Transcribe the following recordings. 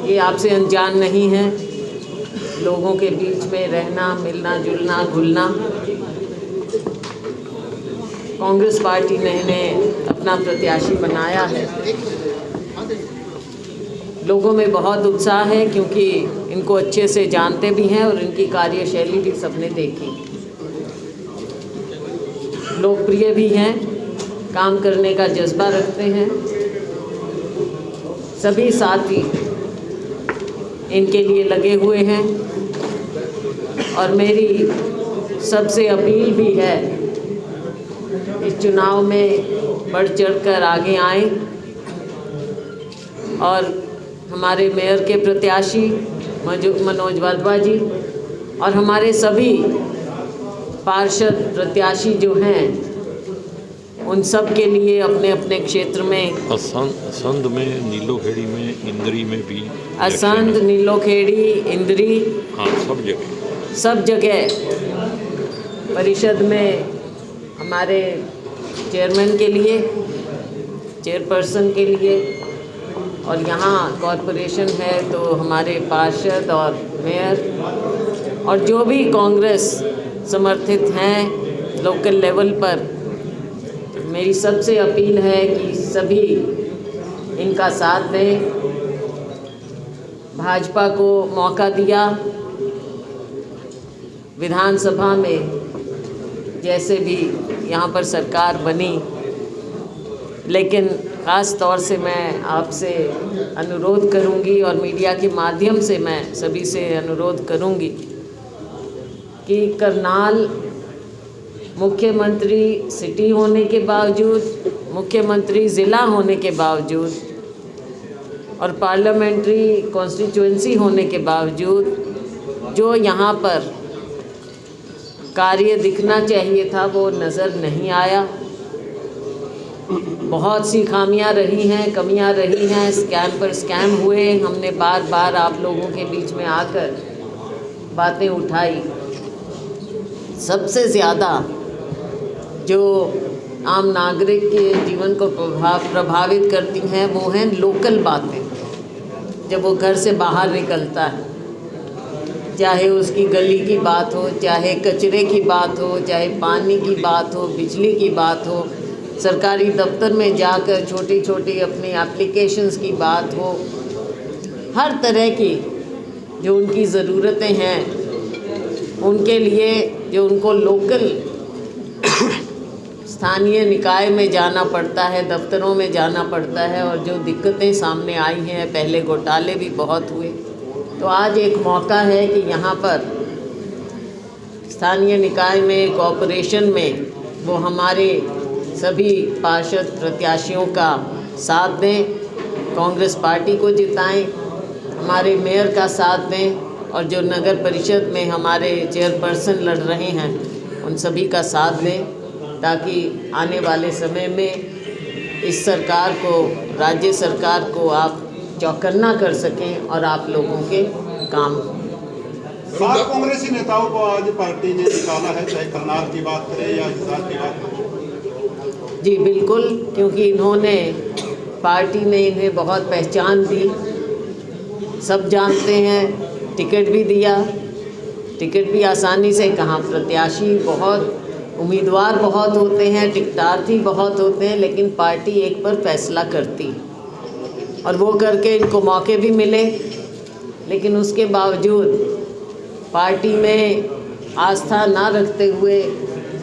ये आपसे अनजान नहीं है। लोगों के बीच में रहना, मिलना जुलना, घुलना। कांग्रेस पार्टी ने अपना प्रत्याशी बनाया है। लोगों में बहुत उत्साह है क्योंकि इनको अच्छे से जानते भी हैं और इनकी कार्यशैली भी सबने देखी। लोकप्रिय भी हैं, काम करने का जज्बा रखते हैं। सभी साथी इनके लिए लगे हुए हैं और मेरी सबसे अपील भी है इस चुनाव में बढ़ चढ़कर आगे आएं और हमारे मेयर के प्रत्याशी मनोज वाधवा जी और हमारे सभी पार्षद प्रत्याशी जो हैं उन सब के लिए अपने अपने क्षेत्र में असंध में, नीलोखेड़ी में, इंद्री में भी, असंध, नीलोखेड़ी, इंद्री, हाँ सब जगह परिषद में हमारे चेयरमैन के लिए, चेयरपर्सन के लिए और यहाँ कॉरपोरेशन है तो हमारे पार्षद और मेयर और जो भी कांग्रेस समर्थित हैं लोकल लेवल पर। मेरी सबसे अपील है कि सभी इनका साथ दें। भाजपा को मौका दिया विधानसभा में, जैसे भी यहाँ पर सरकार बनी, लेकिन ख़ास तौर से मैं आपसे अनुरोध करूँगी और मीडिया के माध्यम से मैं सभी से अनुरोध करूँगी कि करनाल मुख्यमंत्री सिटी होने के बावजूद, मुख्यमंत्री ज़िला होने के बावजूद और पार्लियामेंट्री कॉन्स्टिट्यूएंसी होने के बावजूद जो यहाँ पर कार्य दिखना चाहिए था वो नज़र नहीं आया। बहुत सी खामियां रही हैं, कमियां रही हैं, स्कैम पर स्कैम हुए। हमने बार बार आप लोगों के बीच में आकर बातें उठाई। सबसे ज़्यादा जो आम नागरिक के जीवन को प्रभावित करती हैं वो हैं लोकल बातें। जब वो घर से बाहर निकलता है, चाहे उसकी गली की बात हो, चाहे कचरे की बात हो, चाहे पानी की बात हो, बिजली की बात हो, सरकारी दफ्तर में जाकर छोटी छोटी अपनी एप्लीकेशंस की बात हो, हर तरह की जो उनकी ज़रूरतें हैं उनके लिए जो उनको लोकल स्थानीय निकाय में जाना पड़ता है, दफ्तरों में जाना पड़ता है और जो दिक्कतें सामने आई हैं, पहले घोटाले भी बहुत हुए। तो आज एक मौका है कि यहाँ पर स्थानीय निकाय में, कॉरपोरेशन में वो हमारे सभी पार्षद प्रत्याशियों का साथ दें, कांग्रेस पार्टी को जिताएं, हमारे मेयर का साथ दें और जो नगर परिषद में हमारे चेयरपर्सन लड़ रहे हैं उन सभी का साथ दें, ताकि आने वाले समय में इस सरकार को, राज्य सरकार को आप चौकन्ना कर सकें और आप लोगों के काम। 7 कांग्रेसी नेताओं को आज पार्टी ने निकाला है, चाहे करनाल की बात करें या हिसार की बात करें। जी बिल्कुल, क्योंकि इन्होंने, पार्टी ने इन्हें बहुत पहचान दी, सब जानते हैं। टिकट भी दिया, टिकट भी आसानी से कहाँ, प्रत्याशी बहुत, उम्मीदवार बहुत होते हैं, टिकटार्थी बहुत होते हैं, लेकिन पार्टी एक पर फैसला करती और वो करके इनको मौके भी मिले। लेकिन उसके बावजूद पार्टी में आस्था ना रखते हुए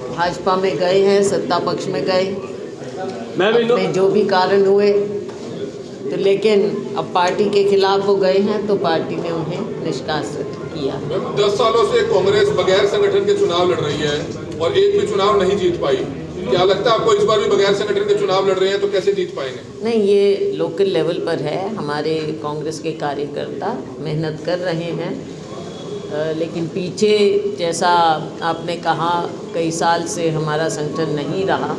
भाजपा में गए हैं, सत्ता पक्ष में गए, अपने जो भी कारण हुए तो, लेकिन अब पार्टी के खिलाफ वो गए हैं तो पार्टी ने उन्हें निष्कासित किया। 10 सालों से कांग्रेस बगैर संगठन के चुनाव लड़ रही है और एक भी चुनाव नहीं जीत पाई। क्या लगता है आपको इस बार भी बगैर संगठन के चुनाव लड़ रहे हैं तो कैसे जीत पाएंगे? नहीं, ये लोकल लेवल पर है। हमारे कांग्रेस के कार्यकर्ता मेहनत कर रहे हैं, लेकिन पीछे जैसा आपने कहा कई साल से हमारा संगठन नहीं रहा।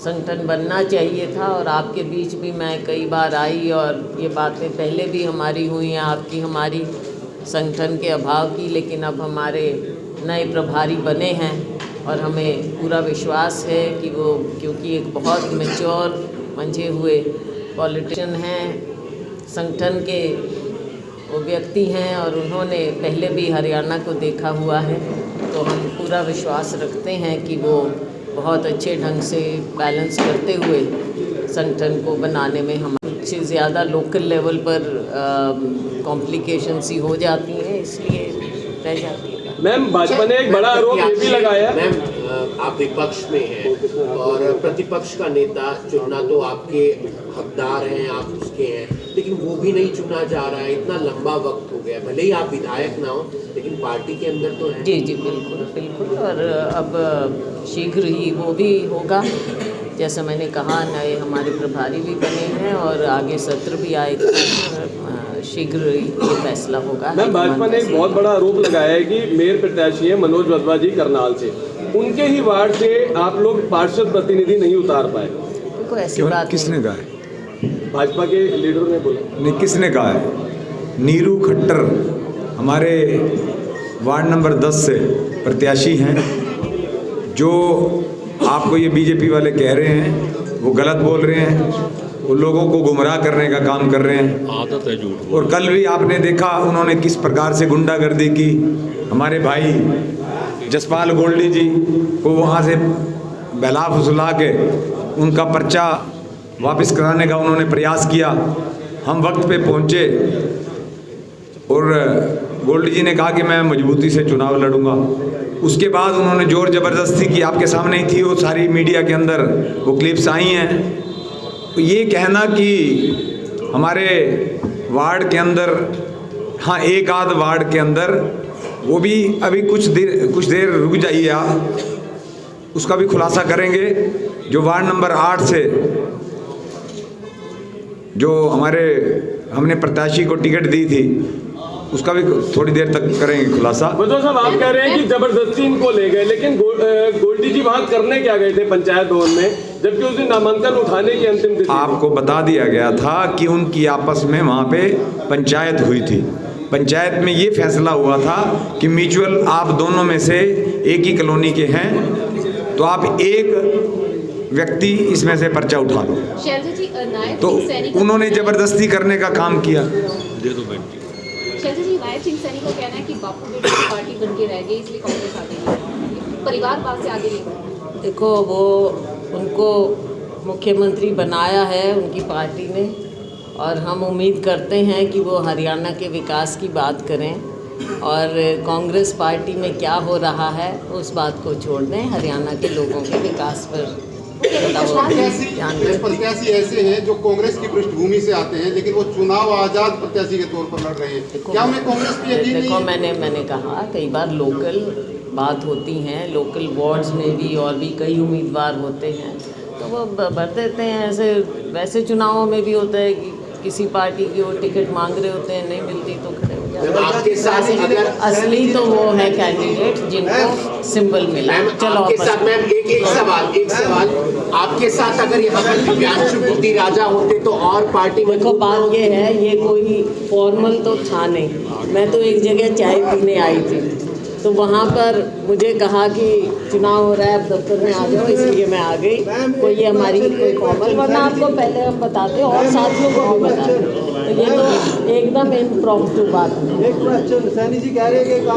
संगठन बनना चाहिए था और आपके बीच भी मैं कई बार आई और ये बातें पहले भी हमारी हुई हैं, आपकी हमारी, संगठन के अभाव की। लेकिन अब हमारे नए प्रभारी बने हैं और हमें पूरा विश्वास है कि वो, क्योंकि एक बहुत मैच्योर, मंझे हुए पॉलिटिशियन हैं, संगठन के वो व्यक्ति हैं और उन्होंने पहले भी हरियाणा को देखा हुआ है, तो हम पूरा विश्वास रखते हैं कि वो बहुत अच्छे ढंग से बैलेंस करते हुए संगठन को बनाने में हम कुछ ज़्यादा लोकल लेवल पर कॉम्प्लिकेशंस ही हो जाती हैं, इसलिए रह जाती है। मैम, भाजपा ने एक बड़ा आरोप ये भी लगाया। मैम, आप विपक्ष में हैं और प्रतिपक्ष का नेता चुनना तो आपके हकदार हैं, आप उसके हैं, लेकिन वो भी नहीं चुना जा रहा है। इतना लंबा वक्त हो गया, भले ही आप विधायक ना हो लेकिन पार्टी के अंदर तो है। जी जी, बिल्कुल बिल्कुल। और अब शीघ्र ही वो भी होगा, जैसा मैंने कहा, नए हमारे प्रभारी भी बने हैं और आगे सत्र भी आएगा, शीघ्र ये फैसला होगा। मैम, भाजपा ने एक बहुत बड़ा आरोप लगाया है कि मेयर प्रत्याशी है मनोज वधवा जी करनाल से, उनके ही वार्ड से आप लोग पार्षद प्रतिनिधि नहीं उतार पाए। देखो, ऐसी बात किसने कहा है? भाजपा के लीडर ने बोला। नहीं, किसने कहा है? नीरू खट्टर हमारे वार्ड नंबर 10 से प्रत्याशी हैं। जो आपको ये बीजेपी वाले कह रहे हैं वो गलत बोल रहे हैं, वो लोगों को गुमराह करने का काम कर रहे हैं। आदत है झूठ। और कल भी आपने देखा उन्होंने किस प्रकार से गुंडागर्दी की। हमारे भाई जसपाल गोल्डी जी को वहाँ से बहला फुसला के उनका पर्चा वापस कराने का उन्होंने प्रयास किया। हम वक्त पे पहुँचे और गोल्डी जी ने कहा कि मैं मजबूती से चुनाव लड़ूंगा। उसके बाद उन्होंने जोर ज़बरदस्ती की, आपके सामने ही थी वो सारी मीडिया के अंदर वो क्लिप्स आई हैं। तो ये कहना कि हमारे वार्ड के अंदर, हाँ एक आध वार्ड के अंदर, वो भी अभी कुछ देर रुक जाइए आप, उसका भी खुलासा करेंगे। जो वार्ड नंबर 8 से जो हमने प्रत्याशी को टिकट दी थी, उसका भी थोड़ी देर तक करेंगे खुलासा। वधवा साहब, आप कह रहे हैं कि जबरदस्ती इनको ले गए, लेकिन गोल्डी जी वहाँ करने क्या गए थे पंचायत भवन में, जबकि उस दिन नामांकन उठाने की अंतिम तिथि? आपको बता दिया गया था कि उनकी आपस में वहाँ पे पंचायत हुई थी। पंचायत में ये फैसला हुआ था कि म्यूचुअल आप दोनों में से एक ही कॉलोनी के हैं, तो आप एक व्यक्ति इसमें से पर्चा उठा लो। तो उन्होंने जबरदस्ती करने का काम किया। दे दो बहन जी। शैलजा जी, नायब सिंह सैनी का कहना है कि बापू बेटे की पार्टी बन के रह गई, इसलिए कांग्रेस आ गई, परिवारवाद से आगे नहीं बढ़ा। देखो, वो उनको मुख्यमंत्री बनाया है उनकी पार्टी ने, और हम उम्मीद करते हैं कि वो हरियाणा के विकास की बात करें, और कांग्रेस पार्टी में क्या हो रहा है उस बात को छोड़ दें, हरियाणा के लोगों के विकास पर प्रत्याशी ऐसे हैं जो कांग्रेस की पृष्ठभूमि से आते हैं, लेकिन वो चुनाव आजाद प्रत्याशी के तौर पर लड़ रहे हैं। क्या उन्हें कांग्रेस की यकीन नहीं है? मैंने कहा कई बार लोकल बात होती हैं, लोकल वार्ड्स में भी और भी कई उम्मीदवार होते हैं, तो वो भर देते हैं। ऐसे वैसे चुनावों में भी होता है कि किसी पार्टी की वो टिकट मांग रहे होते हैं, नहीं मिलती तो खड़े हो जाते हैं। आपके साथ अगर असली तो वो है कैंडिडेट जिनको सिंबल मिला। चलो आपके साथ मैम एक सवाल आपके साथ अगर यहाँ पर दिव्यांशु बुद्धि राजा होते तो और पार्टी में? देखो, बात ये है, ये कोई फॉर्मल तो था नहीं। मैं तो एक जगह चाय पीने आई थी, तो वहाँ पर मुझे कहा कि चुनाव हो रहा है, अब दफ्तर में आ जाओ, इसलिए मैं आ गई। कोई ये हमारी कोई फॉर्मल, वरना आपको पहले हम बताते और साथियों को भी बताते। तो ये तो एकदम इम्प्रॉम्प्टू बात है। एक क्वेश्चन, सैनी जी कह रहे हैं कि